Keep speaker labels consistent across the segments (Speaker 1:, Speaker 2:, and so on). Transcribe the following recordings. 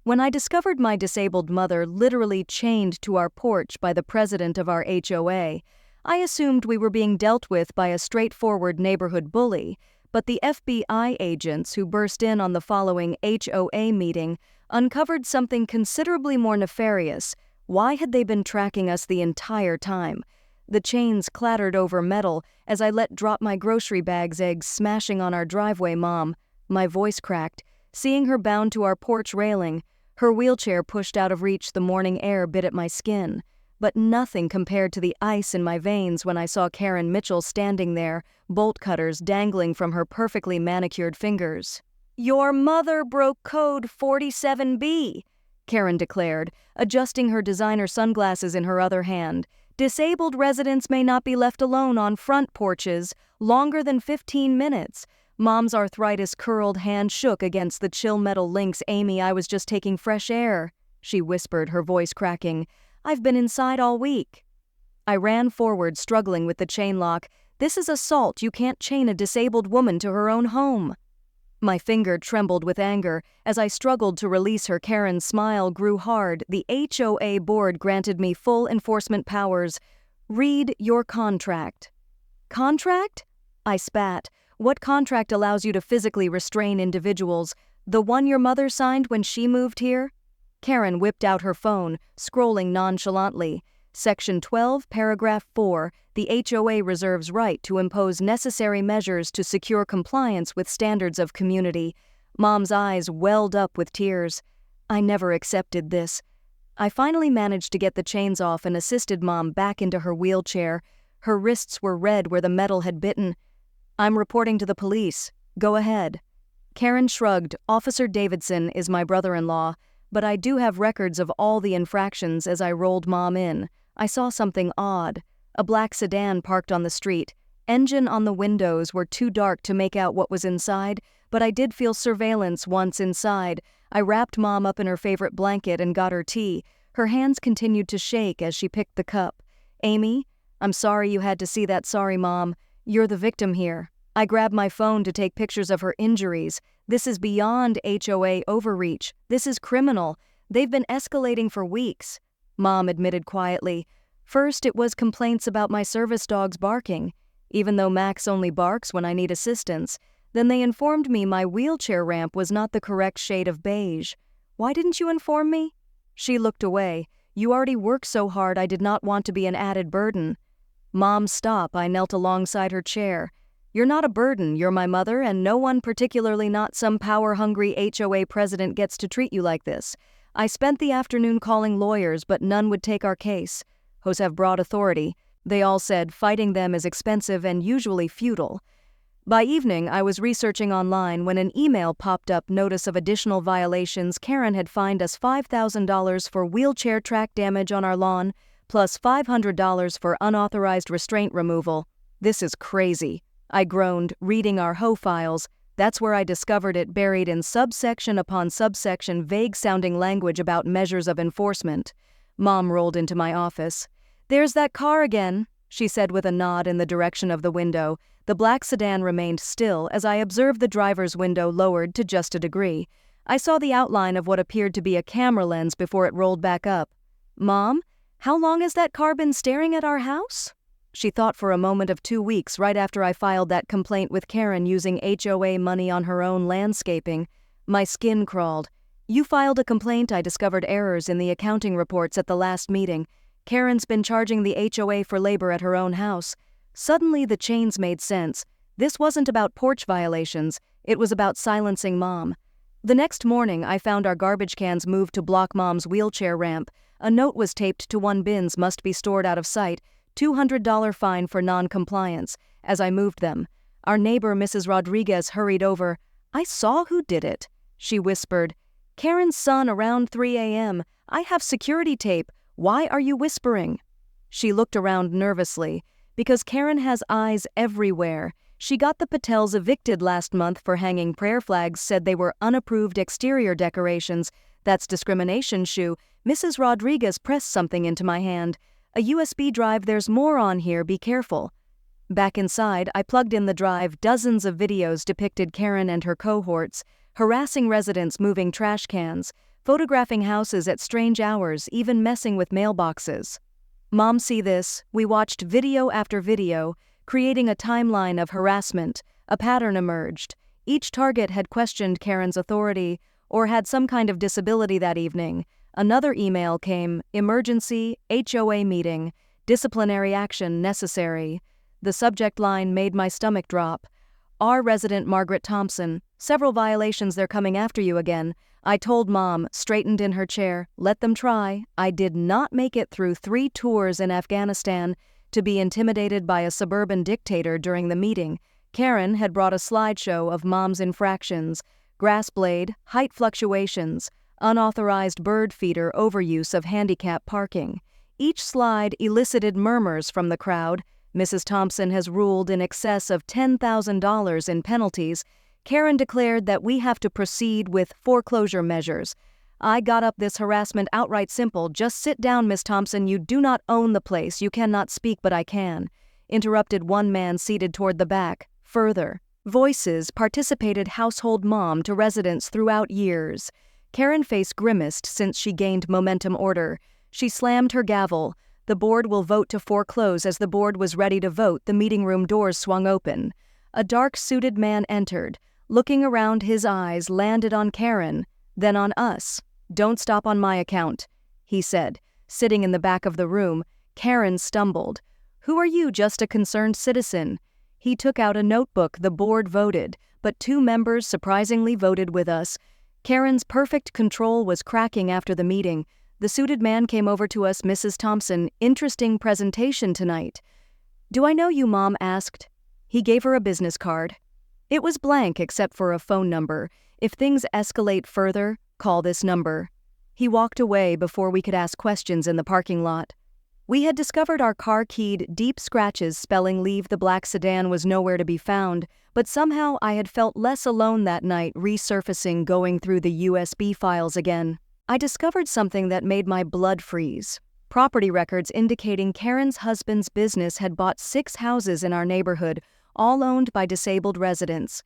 Speaker 1: When I discovered my disabled mother literally chained to our porch by the president of our HOA, I assumed we were being dealt with by a straightforward neighborhood bully, but the FBI agents who burst in on the following HOA meeting uncovered something considerably more nefarious. Why had they been tracking us the entire time? The chains clattered over metal as I let drop my grocery bag's eggs smashing on our driveway. Mom, my voice cracked, seeing her bound to our porch railing. Her wheelchair pushed out of reach, the morning air bit at my skin. But nothing compared to the ice in my veins when I saw Karen Mitchell standing there, bolt cutters dangling from her perfectly manicured fingers. "Your mother broke code 47B, Karen declared, adjusting her designer sunglasses in her other hand. Disabled residents may not be left alone on front porches longer than 15 minutes. Mom's arthritis-curled hand shook against the chill metal links. "Amy, I was just taking fresh air," she whispered, her voice cracking. "I've been inside all week." I ran forward, struggling with the chain lock. "This is assault. You can't chain a disabled woman to her own home." My finger trembled with anger. As I struggled to release her, Karen's smile grew hard. "The HOA board granted me full enforcement powers. Read your contract." "Contract?" I spat. "What contract allows you to physically restrain individuals? The one your mother signed when she moved here?" Karen whipped out her phone, scrolling nonchalantly. "Section 12, paragraph 4, the HOA reserves right to impose necessary measures to secure compliance with standards of community." Mom's eyes welled up with tears. I never accepted this. I finally managed to get the chains off and assisted Mom back into her wheelchair. Her wrists were red where the metal had bitten. "I'm reporting to the police. Go ahead." Karen shrugged. "Officer Davidson is my brother-in-law, but I do have records of all the infractions." As I rolled Mom in, I saw something odd. A black sedan parked on the street. Engine on the windows were too dark to make out what was inside, but I did feel surveillance once inside. I wrapped Mom up in her favorite blanket and got her tea. Her hands continued to shake as she picked the cup. "Amy, I'm sorry you had to see that." "Sorry, Mom. You're the victim here." I grabbed my phone to take pictures of her injuries. "This is beyond HOA overreach. This is criminal. They've been escalating for weeks." Mom admitted quietly. "First, it was complaints about my service dogs barking, even though Max only barks when I need assistance. Then they informed me my wheelchair ramp was not the correct shade of beige." "Why didn't you inform me?" She looked away. "You already work so hard, I did not want to be an added burden." "Mom, stop." I knelt alongside her chair. "You're not a burden. You're my mother, and no one, particularly not some power-hungry HOA president, gets to treat you like this. I spent the afternoon calling lawyers, but none would take our case. HOAs have broad authority. They all said fighting them is expensive and usually futile." By evening, I was researching online when an email popped up. Notice of additional violations. Karen had fined us $5,000 for wheelchair track damage on our lawn, plus $500 for unauthorized restraint removal. "This is crazy," I groaned, reading our HOA files. That's where I discovered it, buried in subsection upon subsection, vague-sounding language about measures of enforcement. Mom rolled into my office. "There's that car again," she said with a nod in the direction of the window. The black sedan remained still as I observed the driver's window lowered to just a degree. I saw the outline of what appeared to be a camera lens before it rolled back up. "Mom, how long has that car been staring at our house?" She thought for a moment. "Of 2 weeks, right after I filed that complaint with Karen using HOA money on her own landscaping." My skin crawled. "You filed a complaint. I discovered errors in the accounting reports at the last meeting. Karen's been charging the HOA for labor at her own house." Suddenly the chains made sense. This wasn't about porch violations. It was about silencing Mom. The next morning, I found our garbage cans moved to block Mom's wheelchair ramp. A note was taped to one: "Bins must be stored out of sight. $200 fine for non-compliance." As I moved them, our neighbor, Mrs. Rodriguez, hurried over. "I saw who did it," she whispered. "Karen's son around 3 a.m. I have security tape. Why are you whispering?" She looked around nervously. "Because Karen has eyes everywhere. She got the Patels evicted last month for hanging prayer flags, said they were unapproved exterior decorations. That's discrimination, Shu." Mrs. Rodriguez pressed something into my hand. "A USB drive. There's more on here. Be careful." Back inside, I plugged in the drive. Dozens of videos depicted Karen and her cohorts harassing residents moving trash cans. photographing houses at strange hours, even messing with mailboxes. Mom, see this? We watched video after video, creating a timeline of harassment. A pattern emerged. Each target had questioned Karen's authority or had some kind of disability that evening. Another email came, emergency, HOA meeting, disciplinary action necessary. The subject line made my stomach drop. Our resident Margaret Thompson, several violations, they're coming after you again. I told Mom, straightened in her chair, let them try. I did not make it through 3 tours in Afghanistan to be intimidated by a suburban dictator during the meeting. Karen had brought a slideshow of Mom's infractions: grass blade, height fluctuations, unauthorized bird feeder overuse of handicap parking. Each slide elicited murmurs from the crowd. Mrs. Thompson has ruled in excess of $10,000 in penalties. Karen declared that we have to proceed with foreclosure measures. I got up this harassment outright simple. Just sit down, Miss Thompson. You do not own the place. You cannot speak, but I can. Interrupted one man seated toward the back. Further voices participated. Household mom to residents throughout years. Karen face grimaced since she gained momentum order. She slammed her gavel. The board will vote to foreclose. As the board was ready to vote, the meeting room doors swung open. A dark-suited man entered. Looking around, his eyes landed on Karen, then on us. Don't stop on my account, he said. Sitting in the back of the room, Karen stumbled. Who are you? Just a concerned citizen. He took out a notebook. The board voted, but 2 members surprisingly voted with us. Karen's perfect control was cracking after the meeting. The suited man came over to us. Mrs. Thompson, interesting presentation tonight. Do I know you? Mom asked. He gave her a business card. It was blank except for a phone number. If things escalate further, call this number. He walked away before we could ask questions in the parking lot. We had discovered our car keyed deep scratches spelling leave. The black sedan was nowhere to be found, but somehow I had felt less alone that night. Resurfacing, going through the USB files again, I discovered something that made my blood freeze. Property records indicating Karen's husband's business had bought 6 houses in our neighborhood, all owned by disabled residents.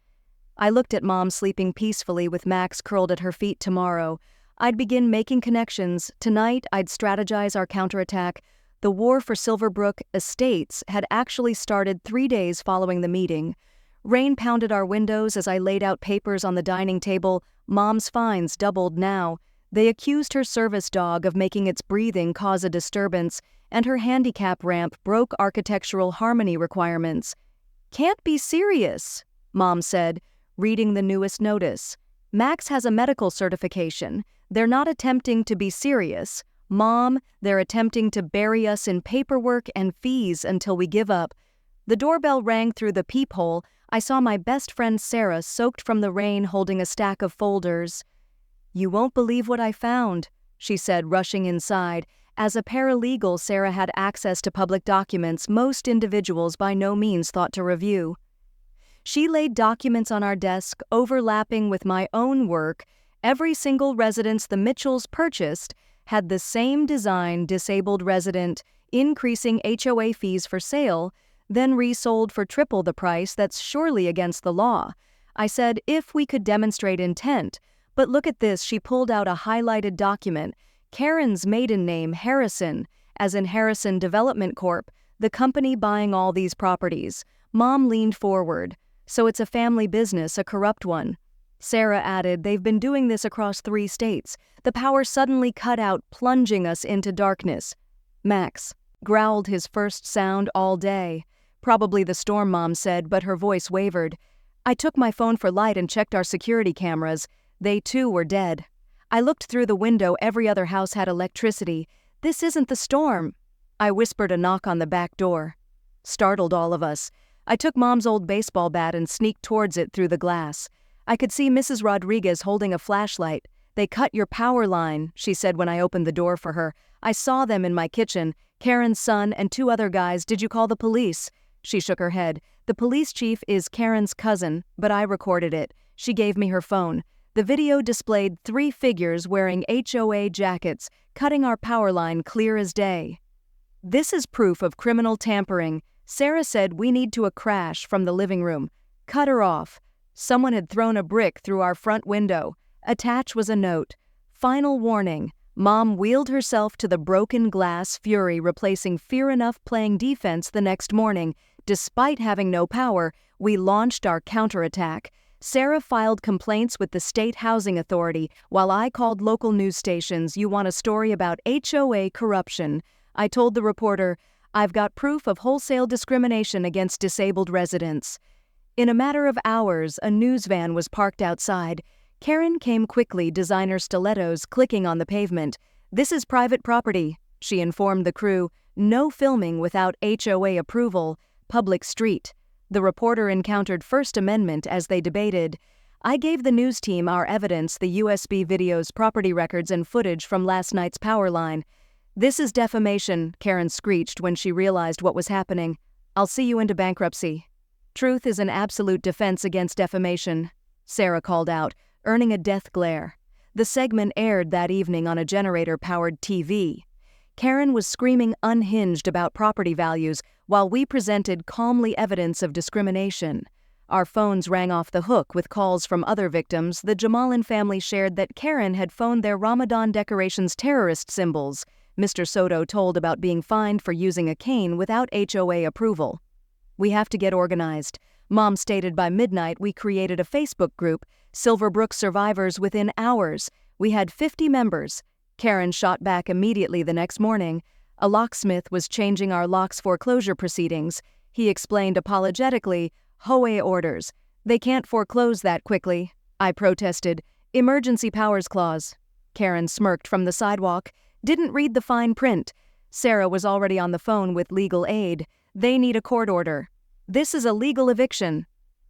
Speaker 1: I looked at Mom sleeping peacefully with Max curled at her feet. Tomorrow, I'd begin making connections. Tonight, I'd strategize our counterattack. The war for Silverbrook Estates had actually started 3 days following the meeting. Rain pounded our windows as I laid out papers on the dining table. Mom's fines doubled now. They accused her service dog of making its breathing cause a disturbance, and her handicap ramp broke architectural harmony requirements. Can't be serious, Mom said, reading the newest notice. Max has a medical certification. They're not attempting to be serious. Mom, they're attempting to bury us in paperwork and fees until we give up. The doorbell rang. Through the peephole. I saw my best friend Sarah, soaked from the rain, holding a stack of folders. You won't believe what I found, she said, rushing inside. As a paralegal, Sarah had access to public documents most individuals by no means thought to review. She laid documents on our desk, overlapping with my own work. Every single residence the Mitchells purchased had the same design: disabled resident, increasing HOA fees for sale, then resold for triple the price. That's surely against the law. I said if we could demonstrate intent. But look at this. She pulled out a highlighted document. Karen's maiden name, Harrison, as in Harrison Development Corp., the company buying all these properties. Mom leaned forward. So it's a family business, a corrupt one. Sarah added, they've been doing this across 3 states. The power suddenly cut out, plunging us into darkness. Max growled, his first sound all day. Probably the storm, Mom said, but her voice wavered. I took my phone for light and checked our security cameras. They too were dead. I looked through the window. Every other house had electricity. This isn't the storm. I whispered. A knock on the back door startled all of us. I took Mom's old baseball bat and sneaked towards it through the glass. I could see Mrs. Rodriguez holding a flashlight. They cut your power line, she said when I opened the door for her. I saw them in my kitchen, Karen's son and 2 other guys. Did you call the police? She shook her head. The police chief is Karen's cousin, but I recorded it. She gave me her phone. The video displayed 3 figures wearing HOA jackets, cutting our power line clear as day. This is proof of criminal tampering. Sarah said we need to a crash from the living room. Cut her off. Someone had thrown a brick through our front window. Attached was a note. Final warning. Mom wheeled herself to the broken glass fury, replacing fear enough playing defense the next morning. Despite having no power, we launched our counterattack. Sarah filed complaints with the State Housing Authority, while I called local news stations. You want a story about HOA corruption? I told the reporter, I've got proof of wholesale discrimination against disabled residents. In a matter of hours, a news van was parked outside. Karen came quickly, designer stilettos clicking on the pavement. This is private property, she informed the crew. No filming without HOA approval. Public street. The reporter encountered First Amendment as they debated. I gave the news team our evidence, the USB videos, property records, and footage from last night's power line. This is defamation, Karen screeched when she realized what was happening. I'll see you into bankruptcy. Truth is an absolute defense against defamation, Sarah called out, earning a death glare. The segment aired that evening on a generator-powered TV. Karen was screaming unhinged about property values, while we presented calmly evidence of discrimination. Our phones rang off the hook with calls from other victims. The Jamalin family shared that Karen had phoned their Ramadan decorations terrorist symbols. Mr. Soto told about being fined for using a cane without HOA approval. We have to get organized. Mom stated by midnight we created a Facebook group, Silverbrook Survivors. Within hours, we had 50 members. Karen shot back immediately the next morning. A locksmith was changing our lock's foreclosure proceedings. He explained apologetically, HOA orders. They can't foreclose that quickly. I protested. Emergency powers clause. Karen smirked from the sidewalk. Didn't read the fine print. Sarah was already on the phone with legal aid. They need a court order. This is a legal eviction.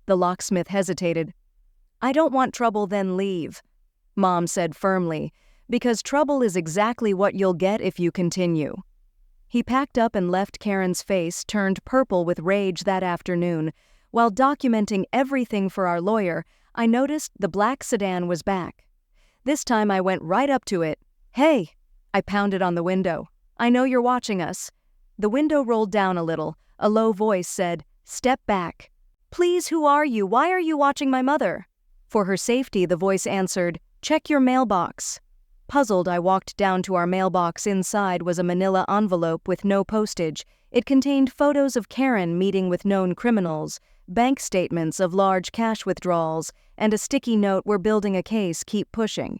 Speaker 1: The locksmith hesitated. I don't want trouble, then leave. Mom said firmly, because trouble is exactly what you'll get if you continue. He packed up and left. Karen's face turned purple with rage that afternoon. While documenting everything for our lawyer, I noticed the black sedan was back. This time I went right up to it. Hey! I pounded on the window. I know you're watching us. The window rolled down a little. A low voice said, Step back. Please, who are you? Why are you watching my mother? For her safety, the voice answered, Check your mailbox. Puzzled, I walked down to our mailbox. Inside was a manila envelope with no postage. It contained photos of Karen meeting with known criminals, bank statements of large cash withdrawals, and a sticky note, We're building a case, keep pushing.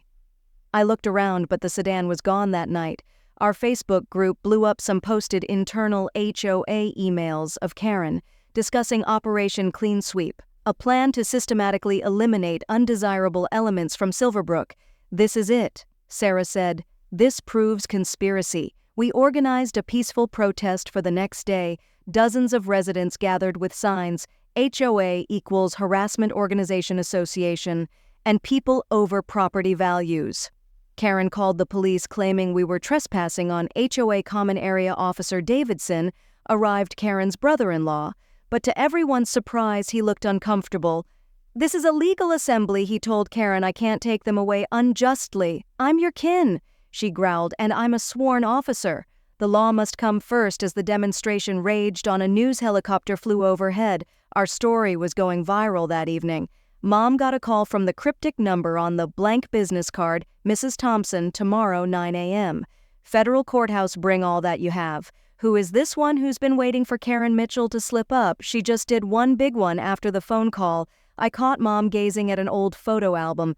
Speaker 1: I looked around, but the sedan was gone that night. Our Facebook group blew up some posted internal HOA emails of Karen discussing Operation Clean Sweep, a plan to systematically eliminate undesirable elements from Silverbrook. This is it, Sarah said. This proves conspiracy. We organized a peaceful protest for the next day. Dozens of residents gathered with signs, HOA equals Harassment Organization Association, and people over property values. Karen called the police, claiming we were trespassing on HOA Common Area Officer Davidson. Arrived Karen's brother-in-law, but to everyone's surprise he looked uncomfortable. This is a legal assembly, he told Karen. I can't take them away unjustly. I'm your kin, she growled, and I'm a sworn officer. The law must come first. As the demonstration raged on, a news helicopter flew overhead. Our story was going viral that evening. Mom got a call from the cryptic number on the blank business card, Mrs. Thompson, tomorrow 9 a.m. Federal courthouse, bring all that you have. Who is this one who's been waiting for Karen Mitchell to slip up? She just did one big one after the phone call. I caught Mom gazing at an old photo album.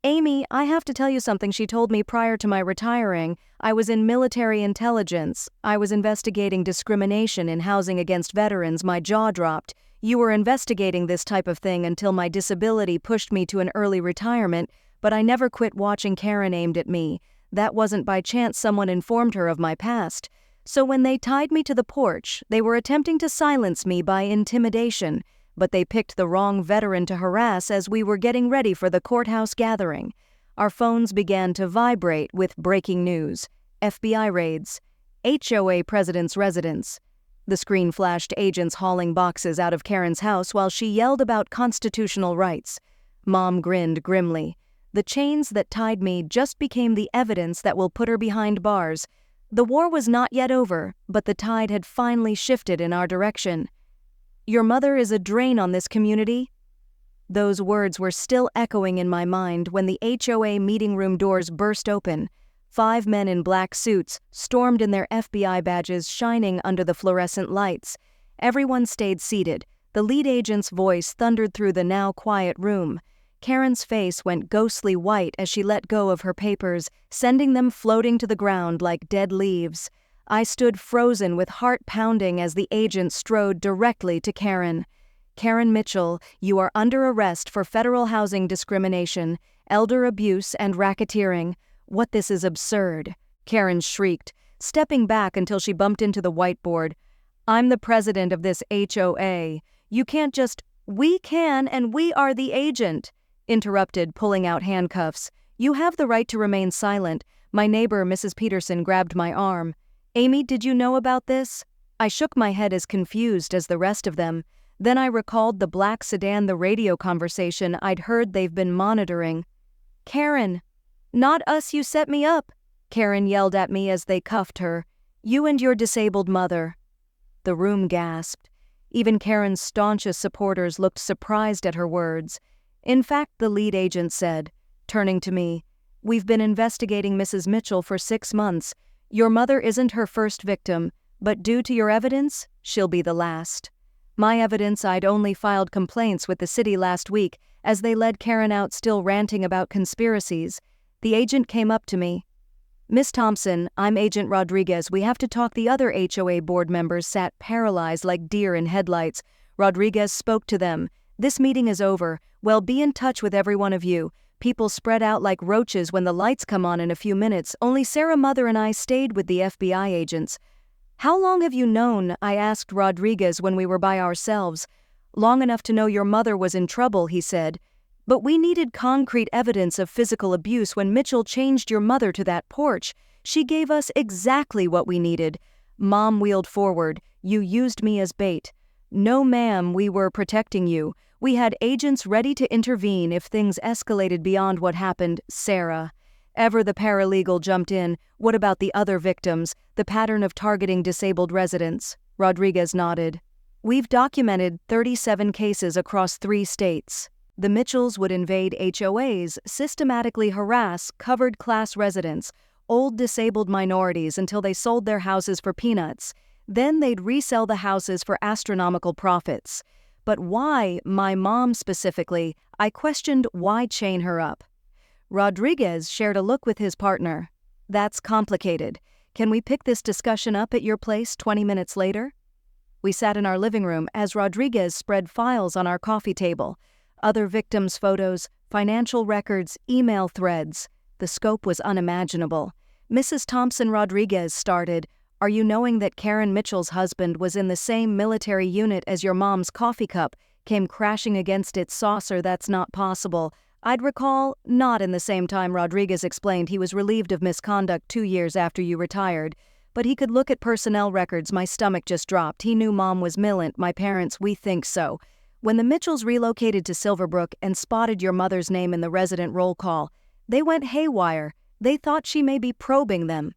Speaker 1: Amy, I have to tell you something she told me prior to my retiring. I was in military intelligence. I was investigating discrimination in housing against veterans. My jaw dropped. You were investigating this type of thing until my disability pushed me to an early retirement, but I never quit watching. Karen aimed at me. That wasn't by chance. Someone informed her of my past. So when they tied me to the porch, they were attempting to silence me by intimidation, but they picked the wrong veteran to harass as we were getting ready for the courthouse gathering. Our phones began to vibrate with breaking news. FBI raids. HOA president's residence. The screen flashed agents hauling boxes out of Karen's house while she yelled about constitutional rights. Mom grinned grimly. The chains that tied me just became the evidence that will put her behind bars. The war was not yet over, but the tide had finally shifted in our direction. Your mother is a drain on this community? Those words were still echoing in my mind when the HOA meeting room doors burst open. 5 men in black suits stormed in their FBI badges shining under the fluorescent lights. Everyone stayed seated. The lead agent's voice thundered through the now quiet room. Karen's face went ghostly white as she let go of her papers, sending them floating to the ground like dead leaves. I stood frozen with heart pounding as the agent strode directly to Karen. "Karen Mitchell, you are under arrest for federal housing discrimination, elder abuse, and racketeering. What this is absurd," Karen shrieked, stepping back until she bumped into the whiteboard. "I'm the president of this HOA. You can't just—" "We can, and we are the agent," interrupted, pulling out handcuffs. "You have the right to remain silent." My neighbor, Mrs. Peterson, grabbed my arm. "Amy, did you know about this?" I shook my head as confused as the rest of them. Then I recalled the black sedan, the radio conversation I'd heard they've been monitoring. "Karen!" "Not us, you set me up!" Karen yelled at me as they cuffed her. "You and your disabled mother." The room gasped. Even Karen's staunchest supporters looked surprised at her words. In fact, the lead agent said, turning to me, "We've been investigating Mrs. Mitchell for 6 months. Your mother isn't her first victim, but due to your evidence, she'll be the last." My evidence: I'd only filed complaints with the city last week as they led Karen out still ranting about conspiracies. The agent came up to me. "Miss Thompson, I'm Agent Rodriguez. We have to talk." The other HOA board members sat paralyzed like deer in headlights. Rodriguez spoke to them. "This meeting is over. Well, be in touch with every one of you." People spread out like roaches when the lights come on in a few minutes. Only Sarah, mother, and I stayed with the FBI agents. "How long have you known?" I asked Rodriguez when we were by ourselves. "Long enough to know your mother was in trouble," he said. "But we needed concrete evidence of physical abuse when Mitchell changed your mother to that porch. She gave us exactly what we needed." Mom wheeled forward. "You used me as bait." "No, ma'am, we were protecting you. We had agents ready to intervene if things escalated beyond what happened." Sarah. Ever the paralegal jumped in. "What about the other victims? The pattern of targeting disabled residents?" Rodriguez nodded. "We've documented 37 cases across 3 states. The Mitchells would invade HOAs, systematically harass covered class residents, old disabled minorities until they sold their houses for peanuts. Then they'd resell the houses for astronomical profits. But why, my mom specifically? I questioned, why chain her up?" Rodriguez shared a look with his partner. "That's complicated. Can we pick this discussion up at your place 20 minutes later?" We sat in our living room as Rodriguez spread files on our coffee table. Other victims' photos, financial records, email threads. The scope was unimaginable. "Mrs. Thompson," Rodriguez started, "are you knowing that Karen Mitchell's husband was in the same military unit as your mom's coffee cup, came crashing against its saucer?" "That's not possible." "I'd recall." "Not in the same time," Rodriguez explained. "He was relieved of misconduct 2 years after you retired. But he could look at personnel records." My stomach just dropped. "He knew Mom was Millant. My parents, we think so. When the Mitchells relocated to Silverbrook and spotted your mother's name in the resident roll call, they went haywire. They thought she may be probing them."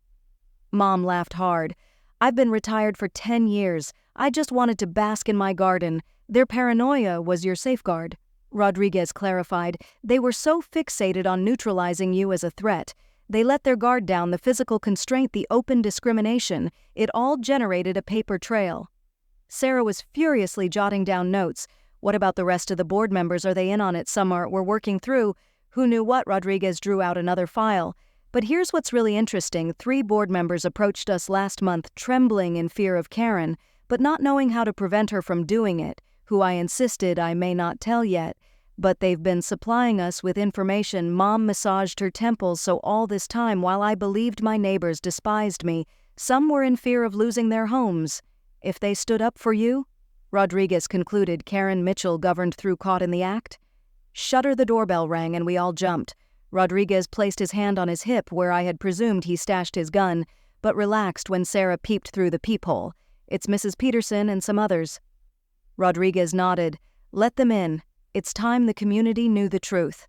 Speaker 1: Mom laughed hard. "I've been retired for 10 years. I just wanted to bask in my garden. Their paranoia was your safeguard." Rodriguez clarified. "They were so fixated on neutralizing you as a threat. They let their guard down, the physical constraint, the open discrimination. It all generated a paper trail." Sarah was furiously jotting down notes. "What about the rest of the board members? Are they in on it? Some we're working through." "Who knew what?" Rodriguez drew out another file. "But here's what's really interesting. 3 board members approached us last month, trembling in fear of Karen, but not knowing how to prevent her from doing it, who I insisted I may not tell yet. But they've been supplying us with information." Mom massaged her temples. "So all this time, while I believed my neighbors despised me, some were in fear of losing their homes. If they stood up for you?" Rodriguez concluded. "Karen Mitchell governed through caught in the act?" Shudder. The doorbell rang and we all jumped. Rodriguez placed his hand on his hip where I had presumed he stashed his gun, but relaxed when Sarah peeped through the peephole. "It's Mrs. Peterson and some others." Rodriguez nodded. "Let them in. It's time the community knew the truth."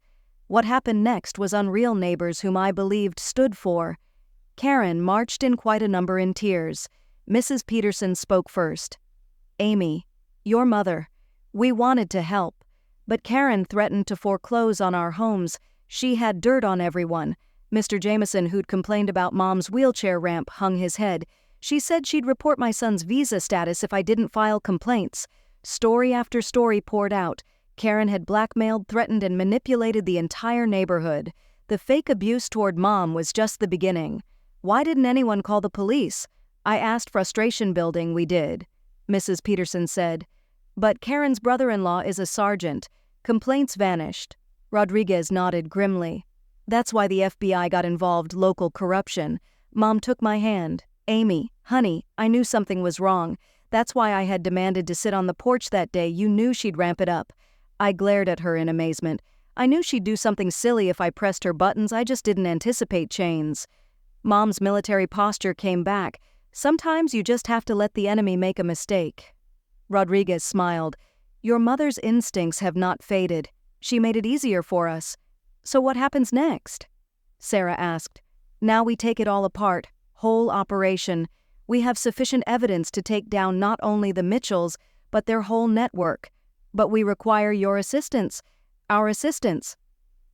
Speaker 1: What happened next was unreal. Neighbors whom I believed stood for Karen marched in, quite a number in tears. Mrs. Peterson spoke first. "Amy, your mother. We wanted to help, But Karen threatened to foreclose on our homes. She had dirt on everyone. Mr. Jameson, who'd complained about Mom's wheelchair ramp, hung his head. She said she'd report my son's visa status if I didn't file complaints. Story after story poured out. Karen had blackmailed, threatened, and manipulated the entire neighborhood. The fake abuse toward Mom was just the beginning. Why didn't anyone call the police? I asked, frustration building. We did, Mrs. Peterson said. But Karen's brother-in-law is a sergeant. Complaints vanished. Rodriguez nodded grimly. That's why the FBI got involved, local corruption. Mom took my hand. Amy, honey, I knew something was wrong. That's why I had demanded to sit on the porch that day. You knew she'd ramp it up. I glared at her in amazement. I knew she'd do something silly if I pressed her buttons. I just didn't anticipate chains. Mom's military posture came back. Sometimes you just have to let the enemy make a mistake. Rodriguez smiled. Your mother's instincts have not faded. She made it easier for us. So what happens next? Sarah asked. Now we take it all apart. Whole operation. We have sufficient evidence to take down not only the Mitchells, but their whole network. But we require your assistance. Our assistance.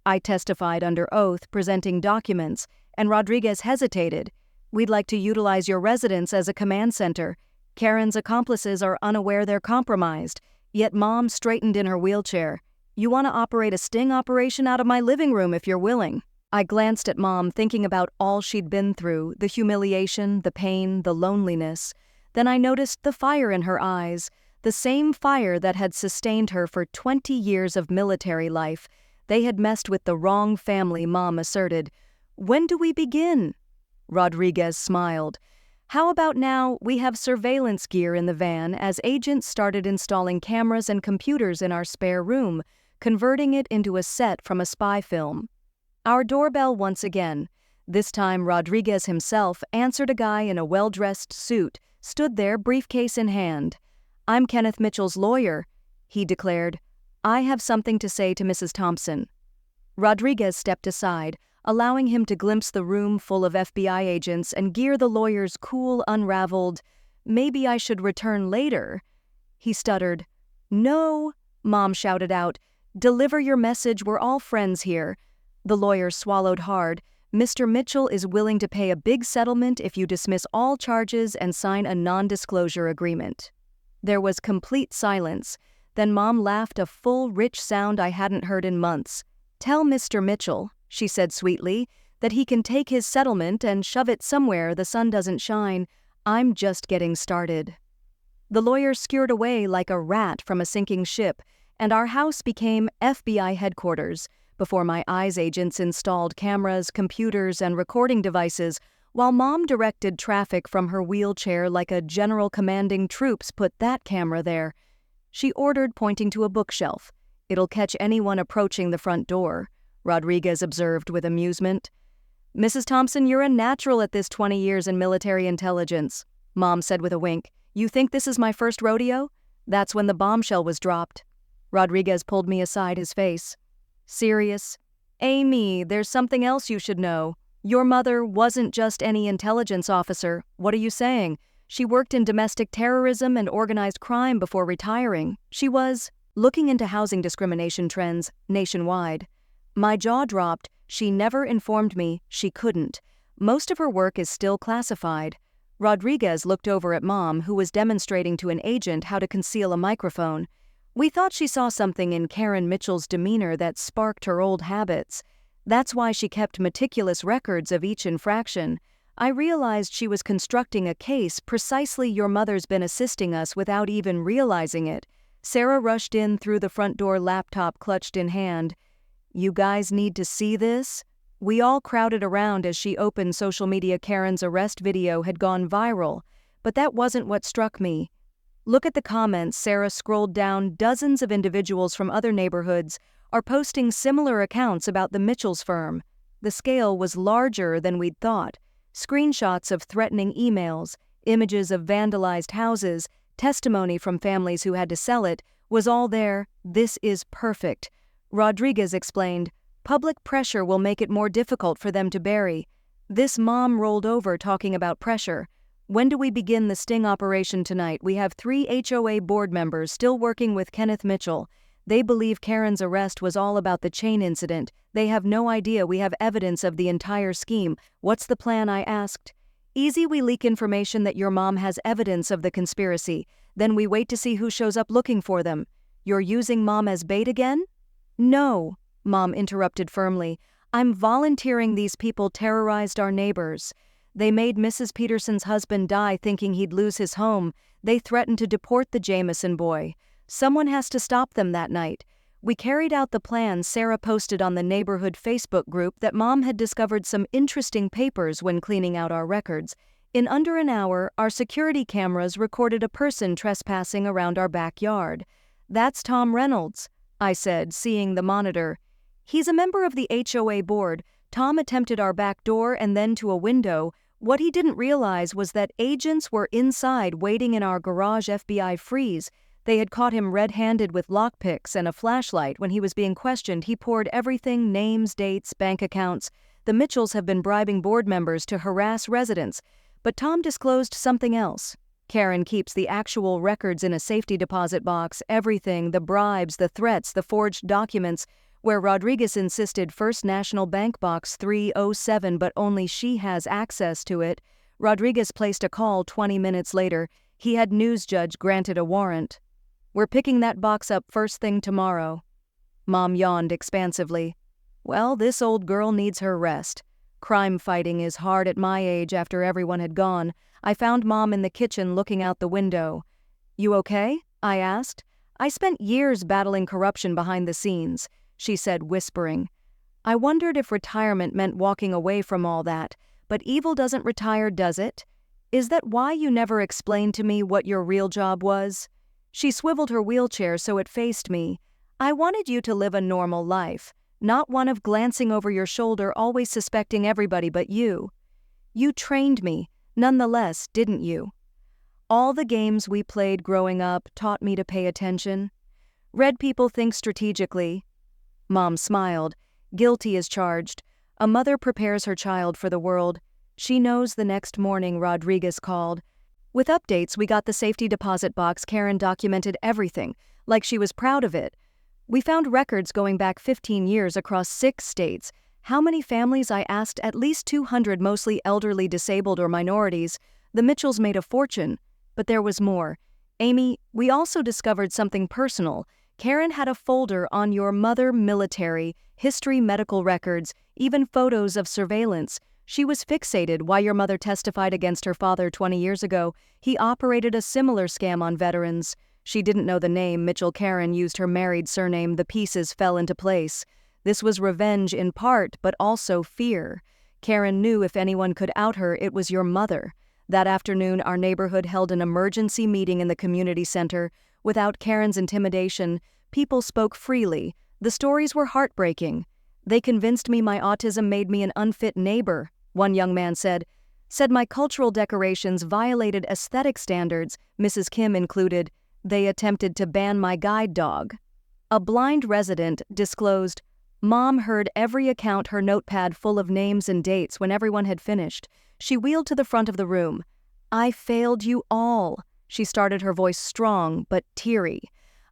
Speaker 1: I testified under oath, presenting documents, and Rodriguez hesitated. We'd like to utilize your residence as a command center. Karen's accomplices are unaware they're compromised, yet Mom straightened in her wheelchair. You want to operate a sting operation out of my living room if you're willing. I glanced at Mom, thinking about all she'd been through, the humiliation, the pain, the loneliness. Then I noticed the fire in her eyes, the same fire that had sustained her for 20 years of military life. They had messed with the wrong family, Mom asserted. When do we begin? Rodriguez smiled. How about now we have surveillance gear in the van as agents started installing cameras and computers in our spare room, converting it into a set from a spy film. Our doorbell once again. This time Rodriguez himself answered. A guy in a well-dressed suit stood there, briefcase in hand. I'm Kenneth Mitchell's lawyer, he declared. I have something to say to Mrs. Thompson. Rodriguez stepped aside, allowing him to glimpse the room full of FBI agents and hear the lawyer's cool, unraveled, maybe I should return later. He stuttered. No, Mom shouted out. Deliver your message, we're all friends here. The lawyer swallowed hard. Mr. Mitchell is willing to pay a big settlement if you dismiss all charges and sign a non-disclosure agreement. There was complete silence. Then Mom laughed, a full, rich sound I hadn't heard in months. Tell Mr. Mitchell, she said sweetly, that he can take his settlement and shove it somewhere the sun doesn't shine. I'm just getting started. The lawyer skirted away like a rat from a sinking ship, and our house became FBI headquarters. Before my eyes, agents installed cameras, computers, and recording devices, while Mom directed traffic from her wheelchair like a general commanding troops. Put that camera there, she ordered, pointing to a bookshelf. It'll catch anyone approaching the front door, Rodriguez observed with amusement. Mrs. Thompson, you're a natural at this, 20 years in military intelligence, Mom said with a wink. You think this is my first rodeo? That's when the bombshell was dropped. Rodriguez pulled me aside, his face serious. Amy, there's something else you should know. Your mother wasn't just any intelligence officer. What are you saying? She worked in domestic terrorism and organized crime before retiring. She was looking into housing discrimination trends nationwide. My jaw dropped. She never informed me she couldn't. Most of her work is still classified. Rodriguez looked over at Mom, who was demonstrating to an agent how to conceal a microphone. We thought she saw something in Karen Mitchell's demeanor that sparked her old habits. That's why she kept meticulous records of each infraction. I realized she was constructing a case. Precisely, your mother's been assisting us without even realizing it. Sarah rushed in through the front door, laptop clutched in hand. You guys need to see this? We all crowded around as she opened social media. Karen's arrest video had gone viral, but that wasn't what struck me. Look at the comments. Sarah scrolled down. Dozens of individuals from other neighborhoods are posting similar accounts about the Mitchells firm. The scale was larger than we'd thought. Screenshots of threatening emails, images of vandalized houses, testimony from families who had to sell it, was all there. This is perfect. Rodriguez explained. Public pressure will make it more difficult for them to bury. This Mom rolled over, talking about pressure. When do we begin the sting operation tonight? We have 3 HOA board members still working with Kenneth Mitchell. They believe Karen's arrest was all about the chain incident. They have no idea we have evidence of the entire scheme. What's the plan? I asked. Easy, we leak information that your mom has evidence of the conspiracy. Then we wait to see who shows up looking for them. You're using mom as bait again? No, Mom interrupted firmly. I'm volunteering. These people terrorized our neighbors. They made Mrs. Peterson's husband die thinking he'd lose his home. They threatened to deport the Jameson boy. Someone has to stop them that night. We carried out the plan. Sarah posted on the neighborhood Facebook group that Mom had discovered some interesting papers when cleaning out our records. In under an hour, our security cameras recorded a person trespassing around our backyard. That's Tom Reynolds, I said, seeing the monitor. He's a member of the HOA board. Tom attempted our back door and then to a window. What he didn't realize was that agents were inside waiting in our garage FBI freeze. They had caught him red-handed with lockpicks and a flashlight. When he was being questioned, he poured everything: names, dates, bank accounts. The Mitchells have been bribing board members to harass residents. But Tom disclosed something else. Karen keeps the actual records in a safety deposit box, everything, the bribes, the threats, the forged documents, where Rodriguez insisted First National Bank Box 307, but only she has access to it. Rodriguez placed a call 20 minutes later. He had news judge granted a warrant. We're picking that box up first thing tomorrow. Mom yawned expansively. Well, this old girl needs her rest. Crime fighting is hard at my age after everyone had gone. I found Mom in the kitchen looking out the window. You okay? I asked. I spent years battling corruption behind the scenes, she said, whispering. I wondered if retirement meant walking away from all that, but evil doesn't retire, does it? Is that why you never explained to me what your real job was? She swiveled her wheelchair so it faced me. I wanted you to live a normal life, not one of glancing over your shoulder, always suspecting everybody but you. You trained me, nonetheless, didn't you? All the games we played growing up taught me to pay attention. Red people think strategically. Mom smiled. Guilty as charged. A mother prepares her child for the world. She knows. The next morning, Rodriguez called. With updates, we got the safety deposit box. Karen documented everything, like she was proud of it. We found records going back 15 years across 6 states. How many families? I asked. At least 200, mostly elderly, disabled, or minorities. The Mitchells made a fortune. But there was more. Amy, we also discovered something personal. Karen had a folder on your mother: military, history, medical records, even photos of surveillance. She was fixated why your mother testified against her father 20 years ago. He operated a similar scam on veterans. She didn't know the name. Mitchell Karen used her married surname. The pieces fell into place. This was revenge in part, but also fear. Karen knew if anyone could out her, it was your mother. That afternoon, our neighborhood held an emergency meeting in the community center. Without Karen's intimidation, people spoke freely. The stories were heartbreaking. They convinced me my autism made me an unfit neighbor, one young man said my cultural decorations violated aesthetic standards. Mrs. Kim included. They attempted to ban my guide dog. A blind resident disclosed. Mom heard every account, her notepad full of names and dates. When everyone had finished, she wheeled to the front of the room. I failed you all. She started, her voice strong but teary.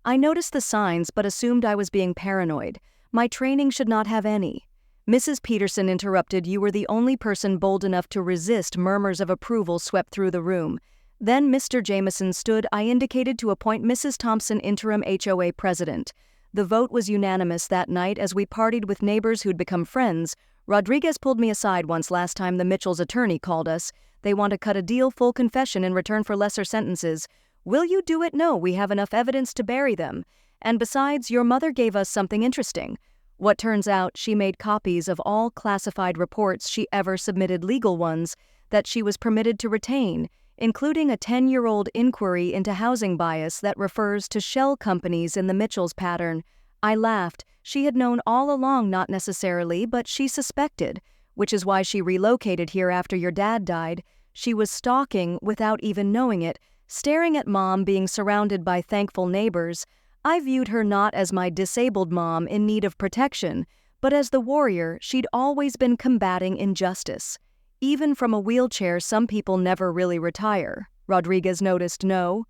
Speaker 1: I noticed the signs but assumed I was being paranoid. My training should not have any. Mrs. Peterson interrupted. You were the only person bold enough to resist. Murmurs of approval swept through the room. Then Mr. Jameson stood. I indicated to appoint Mrs. Thompson interim HOA president. The vote was unanimous. That night, as we partied with neighbors who'd become friends, Rodriguez pulled me aside once. Last time the Mitchell's attorney called us. They want to cut a deal: full confession in return for lesser sentences. Will you do it? No, we have enough evidence to bury them. And besides, your mother gave us something interesting. What turns out, she made copies of all classified reports she ever submitted, legal ones, that she was permitted to retain, including a 10-year-old inquiry into housing bias that refers to shell companies in the Mitchells pattern. I laughed. She had known all along, not necessarily, but she suspected, which is why she relocated here after your dad died. She was stalking without even knowing it, staring at Mom being surrounded by thankful neighbors. I viewed her not as my disabled mom in need of protection, but as the warrior she'd always been combating injustice. Even from a wheelchair, some people never really retire. Rodriguez noticed. No.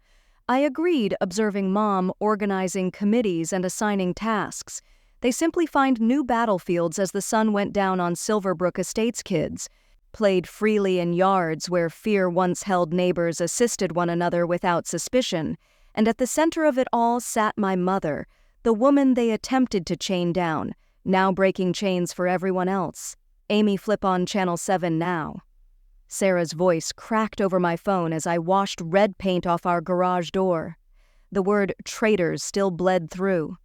Speaker 1: I agreed, observing Mom organizing committees and assigning tasks. They simply find new battlefields as the sun went down on Silverbrook Estates kids, played freely in yards where fear once held neighbors assisted one another without suspicion, and at the center of it all sat my mother, the woman they attempted to chain down, now breaking chains for everyone else. Amy, flip on Channel 7 now. Sarah's voice cracked over my phone as I washed red paint off our garage door. The word traitors still bled through.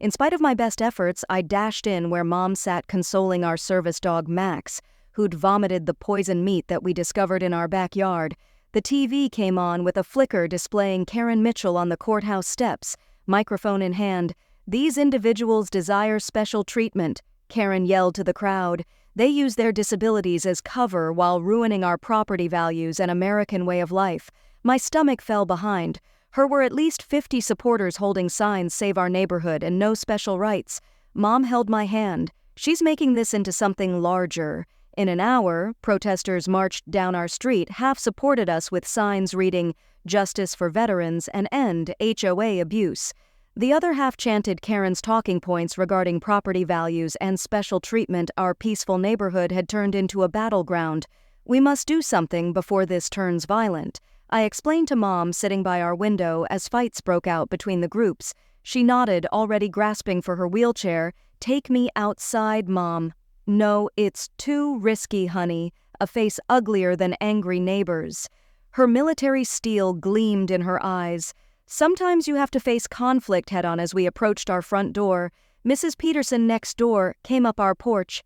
Speaker 1: In spite of my best efforts, I dashed in where Mom sat consoling our service dog Max, who'd vomited the poison meat that we discovered in our backyard. The TV came on with a flicker displaying Karen Mitchell on the courthouse steps, microphone in hand. "These individuals desire special treatment," Karen yelled to the crowd. "They use their disabilities as cover while ruining our property values and American way of life." My stomach fell behind. Her were at least 50 supporters holding signs "Save our neighborhood" and "No special rights." Mom held my hand. "She's making this into something larger." In an hour, protesters marched down our street, half supported us with signs reading "Justice for Veterans" and "End HOA Abuse." The other half chanted Karen's talking points regarding property values and special treatment. Our peaceful neighborhood had turned into a battleground. "We must do something before this turns violent," I explained to Mom sitting by our window as fights broke out between the groups. She nodded, already grasping for her wheelchair. "Take me outside, Mom." "No, it's too risky, honey," a face uglier than angry neighbors. Her military steel gleamed in her eyes. "Sometimes you have to face conflict head-on." As we approached our front door, Mrs. Peterson next door came up our porch.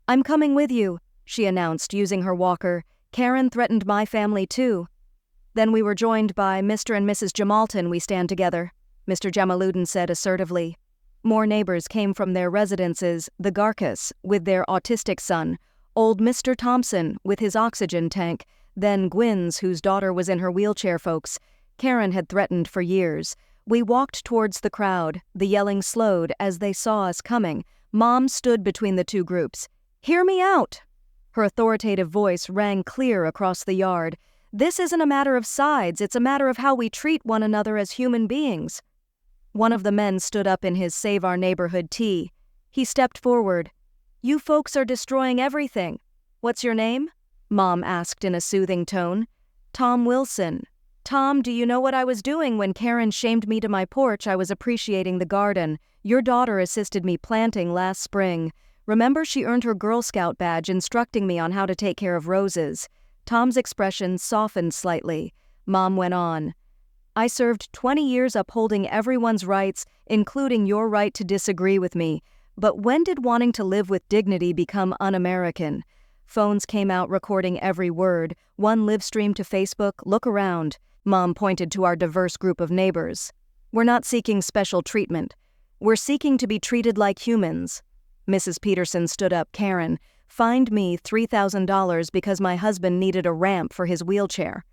Speaker 1: "I'm coming with you," she announced, using her walker. "Karen threatened my family too." Then we were joined by Mr. and Mrs. Jamalton. "We stand together," Mr. Jamaluddin said assertively. More neighbors came from their residences, the Garkas, with their autistic son, old Mr. Thompson, with his oxygen tank, then Gwyn's, whose daughter was in her wheelchair. Folks Karen had threatened for years. We walked towards the crowd. The yelling slowed as they saw us coming. Mom stood between the two groups. "Hear me out!" Her authoritative voice rang clear across the yard. "This isn't a matter of sides, it's a matter of how we treat one another as human beings." One of the men stood up in his Save Our Neighborhood tee. He stepped forward. "You folks are destroying everything." "What's your name?" Mom asked in a soothing tone. "Tom Wilson." "Tom, do you know what I was doing when Karen shamed me to my porch? I was appreciating the garden your daughter assisted me planting last spring. Remember, she earned her Girl Scout badge instructing me on how to take care of roses." Tom's expression softened slightly. Mom went on. "I served 20 years upholding everyone's rights, including your right to disagree with me. But when did wanting to live with dignity become un-American?" Phones came out recording every word. One live streamed to Facebook. "Look around." Mom pointed to our diverse group of neighbors. "We're not seeking special treatment. We're seeking to be treated like humans." Mrs. Peterson stood up. "Karen fined me $3,000 because my husband needed a ramp for his wheelchair.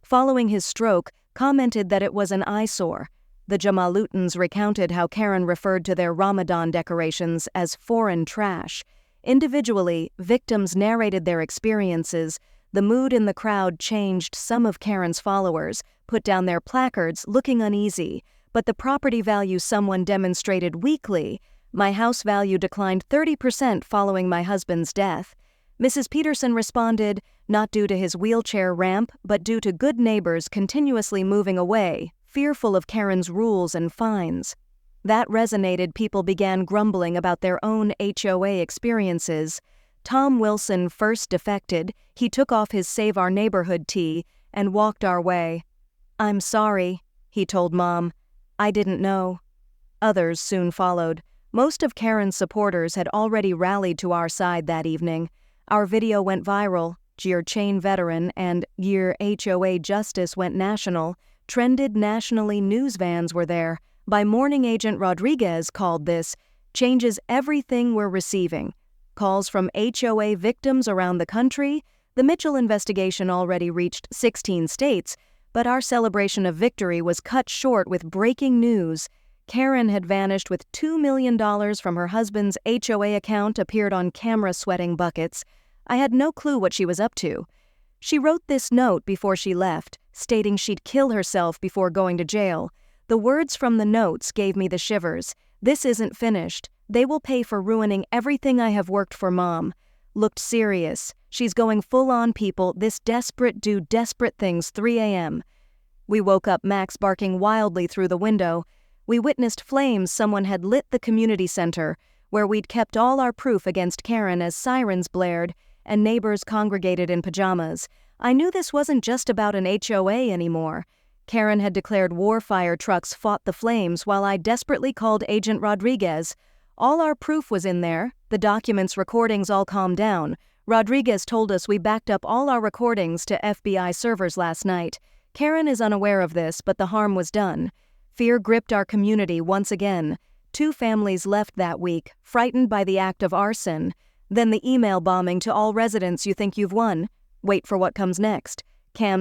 Speaker 1: Following his stroke, commented that it was an eyesore." The Jamaluddins recounted how Karen referred to their Ramadan decorations as foreign trash. Individually, victims narrated their experiences. The mood in the crowd changed. Some of Karen's followers put down their placards, looking uneasy. "But the property value someone demonstrated weekly. My house value declined 30% following my husband's death." Mrs. Peterson responded, "Not due to his wheelchair ramp, but due to good neighbors continuously moving away, fearful of Karen's rules and fines." That resonated. People began grumbling about their own HOA experiences. Tom Wilson first defected. He took off his Save Our Neighborhood tee and walked our way. "I'm sorry," he told Mom. "I didn't know." Others soon followed. Most of Karen's supporters had already rallied to our side that evening. Our video went viral. Year Chain Veteran and Year HOA Justice went national. Trended nationally. News vans were there. By Morning Agent Rodriguez called this "changes everything we're receiving." Calls from HOA victims around the country. The Mitchell investigation already reached 16 states, but our celebration of victory was cut short with breaking news. Karen had vanished with $2 million from her husband's HOA account, appeared on camera sweating buckets. I had no clue what she was up to. She wrote this note before she left. stating she'd kill herself before going to jail. The words from the notes gave me the shivers. "This isn't finished. They will pay for ruining everything I have worked for, Mom." Looked serious. She's going full on, people. This desperate do desperate things. 3 a.m. We woke up Max barking wildly through the window. We witnessed flames someone had lit the community center, where we'd kept all our proof against Karen, as sirens blared and neighbors congregated in pajamas. I knew this wasn't just about an HOA anymore. Karen had declared war. Fire trucks fought the flames while I desperately called Agent Rodriguez. All our proof was in there, the documents, recordings, all. Calmed down. Rodriguez told us we backed up all our recordings to FBI servers last night. Karen is unaware of this, but the harm was done. Fear gripped our community once again. 2 families left that week, frightened by the act of arson. Then the email bombing to all residents: "You think you've won? Wait for what comes next."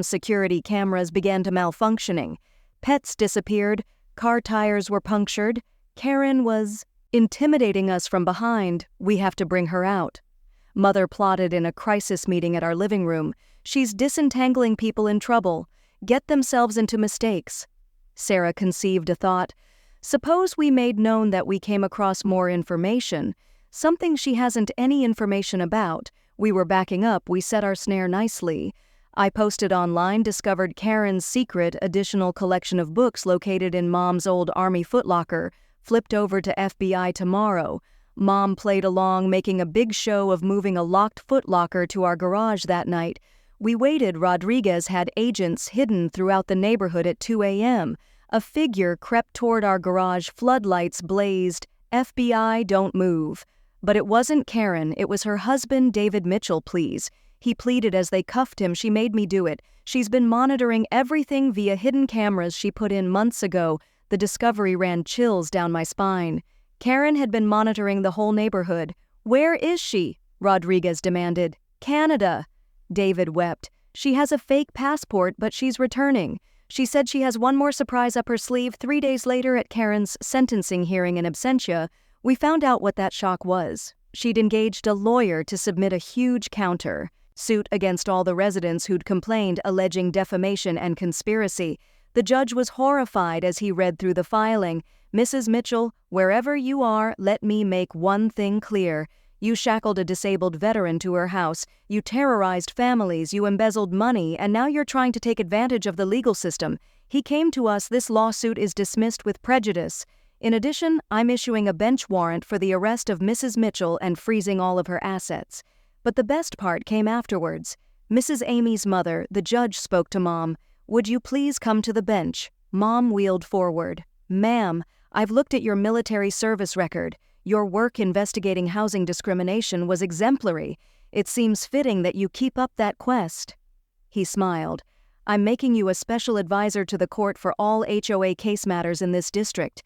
Speaker 1: Security cameras began to malfunctioning. Pets disappeared. Car tires were punctured. Karen was intimidating us from behind. "We have to bring her out." Mother plotted in a crisis meeting at our living room. "She's disentangling people in trouble. Get themselves into mistakes." Sarah conceived a thought. "Suppose we made known that we came across more information, something she hasn't any information about." We were backing up. We set our snare nicely. I posted online, discovered Karen's secret additional collection of books located in Mom's old Army footlocker, flipped over to FBI tomorrow. Mom played along, making a big show of moving a locked footlocker to our garage that night. We waited. Rodriguez had agents hidden throughout the neighborhood. At 2 a.m., a figure crept toward our garage. Floodlights blazed. "FBI, don't move." But it wasn't Karen, it was her husband, David Mitchell. "Please," he pleaded as they cuffed him. "She made me do it. She's been monitoring everything via hidden cameras she put in months ago." The discovery ran chills down my spine. Karen had been monitoring the whole neighborhood. "Where is she?" Rodriguez demanded. "Canada." David wept. "She has a fake passport, but she's returning. She said she has one more surprise up her sleeve." 3 days later, at Karen's sentencing hearing in absentia, we found out what that shock was. She'd engaged a lawyer to submit a huge counter suit against all the residents who'd complained, alleging defamation and conspiracy. The judge was horrified as he read through the filing. "Mrs. Mitchell, wherever you are, let me make one thing clear. You shackled a disabled veteran to her house, you terrorized families, you embezzled money, and now you're trying to take advantage of the legal system. He came to us. This lawsuit is dismissed with prejudice. In addition, I'm issuing a bench warrant for the arrest of Mrs. Mitchell and freezing all of her assets." But the best part came afterwards. Mrs. Amy's mother, the judge, spoke to Mom. "Would you please come to the bench?" Mom wheeled forward. "Ma'am, I've looked at your military service record. Your work investigating housing discrimination was exemplary. It seems fitting that you keep up that quest." He smiled. "I'm making you a special advisor to the court for all HOA case matters in this district."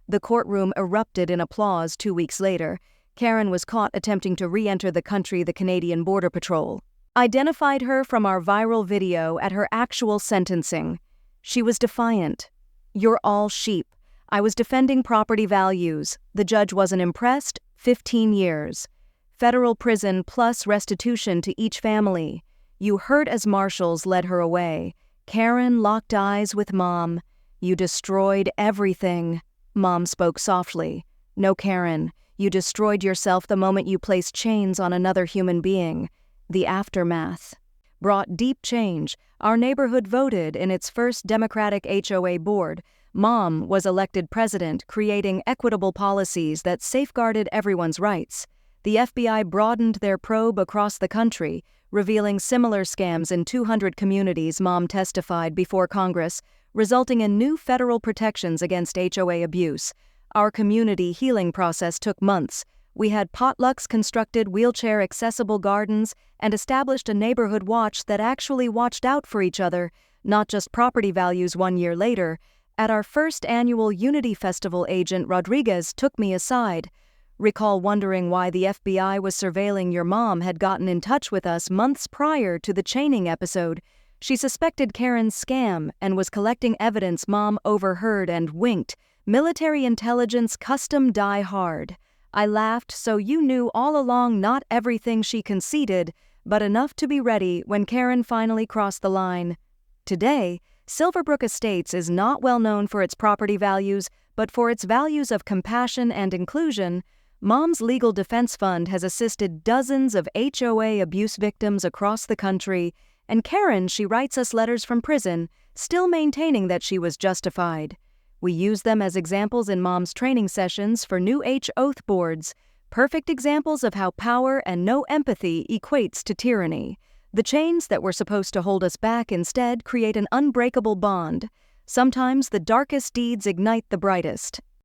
Speaker 1: The courtroom erupted in applause. 2 weeks later, Karen was caught attempting to re-enter the country. The Canadian Border Patrol identified her from our viral video at her actual sentencing. She was defiant. "You're all sheep. I was defending property values." The judge wasn't impressed. 15 years. Federal prison plus restitution to each family. You heard as marshals led her away. Karen locked eyes with Mom. "You destroyed everything." Mom spoke softly. "No, Karen, you destroyed yourself the moment you placed chains on another human being." The aftermath brought deep change. Our neighborhood voted in its first Democratic HOA board. Mom was elected president, creating equitable policies that safeguarded everyone's rights. The FBI broadened their probe across the country, revealing similar scams in 200 communities. Mom testified before Congress, resulting in new federal protections against HOA abuse. Our community healing process took months. We had potlucks, constructed wheelchair-accessible gardens, and established a neighborhood watch that actually watched out for each other, not just property values. 1 year later, at our first annual Unity Festival, Agent Rodriguez took me aside. "Recall wondering why the FBI was surveilling your mom had gotten in touch with us months prior to the chaining episode. She suspected Karen's scam and was collecting evidence." Mom overheard and winked. "Military intelligence, custom, die hard." I laughed. "So you knew all along." "Not everything," she conceded, "but enough to be ready when Karen finally crossed the line." Today, Silverbrook Estates is not well known for its property values, but for its values of compassion and inclusion. Mom's Legal Defense Fund has assisted dozens of HOA abuse victims across the country, and Karen, she writes us letters from prison, still maintaining that she was justified. We use them as examples in Mom's training sessions for new oath boards, perfect examples of how power and no empathy equates to tyranny. The chains that were supposed to hold us back instead create an unbreakable bond. Sometimes the darkest deeds ignite the brightest.